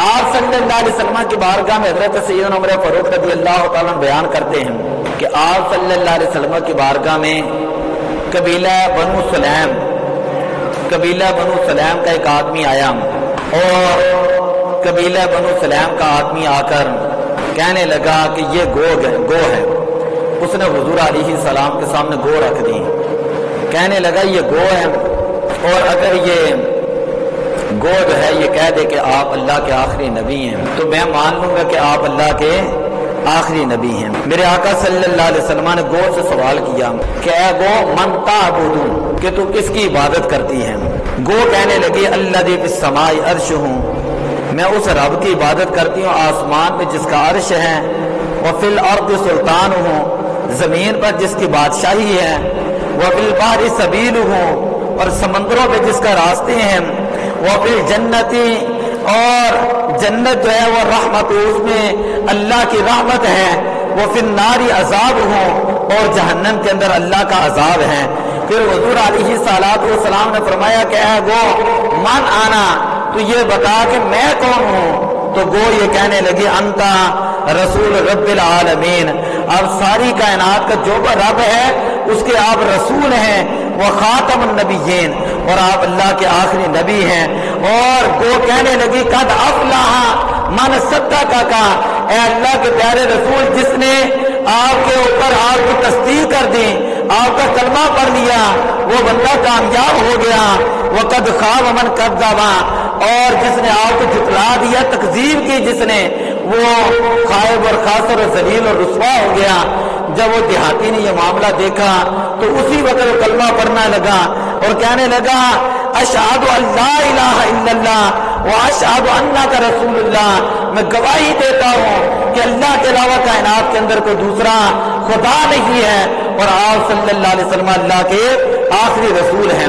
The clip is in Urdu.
آپ صلی اللہ علیہ وسلم کی بارگاہ میں حضرت سیدنا عمر فاروق رضی اللہ تعالیٰ عنہ بیان کرتے ہیں کہ آپ صلی اللہ علیہ وسلم کی بارگاہ میں قبیلہ بنو سلیم کا ایک آدمی آیا، اور قبیلہ بنو سلیم کا آدمی آ کر کہنے لگا کہ یہ گو ہے۔ اس نے حضور علیہ السلام کے سامنے گو رکھ دی، کہنے لگا یہ گو ہے، اور اگر یہ گو جو ہے یہ کہہ دے کہ آپ اللہ کے آخری نبی ہیں تو میں مان لوں گا کہ آپ اللہ کے آخری نبی ہیں۔ میرے آقا صلی اللہ علیہ وسلم نے گو سے سوال کیا کہ اے گو من تعبدو، کہ تو کس کی عبادت کرتی ہے؟ گو کہنے لگی الذی فی السماء عرشہ، میں اس رب کی عبادت کرتی ہوں آسمان میں جس کا عرش ہے، وفی الارض سلطانہ، زمین پر جس کی بادشاہی ہے، وفی البحر سبیلہ، اور سمندروں پہ جس کا راستے ہیں، وفی الجنتی، اور جنت جو ہے وہ رحمت، اس میں اللہ کی رحمت ہے، وفی النار عذاب ہو، اور جہنم کے اندر اللہ کا عذاب ہے۔ پھر حضور علیہ السلام نے فرمایا کہ اے گو من آنا، تو یہ بتا کہ میں کون ہوں؟ تو گو یہ کہنے لگی انتا رسول رب العالمین، اب ساری کائنات کا جو رب ہے اس کے آپ رسول ہیں، وہ خاتم النبیین، اور آپ اللہ کے آخری نبی ہیں۔ اور گو کہنے لگی قد افلح من صدقک، اے اللہ کے پیارے رسول جس نے آپ کے اوپر آپ کی تصدیق کر دی، آپ کا کلمہ پڑھ لیا، وہ بندہ کامیاب ہو گیا۔ وقد خاب من کذب، اور جس نے آپ کو جھٹلا دیا، تکذیب کی جس نے، وہ خائب اور خاسر اور ذلیل اور رسوا ہو گیا۔ جب وہ دیہاتی نے یہ معاملہ دیکھا تو اسی وقت وہ کلمہ پڑھنا لگا اور کہنے لگا اشہد ان لا الہ الا اللہ واشہد انک رسول اللہ، میں گواہی دیتا ہوں کہ اللہ کے علاوہ کائنات کے اندر کوئی دوسرا خدا نہیں ہے، اور آپ صلی اللہ علیہ وسلم اللہ کے آخری رسول ہیں۔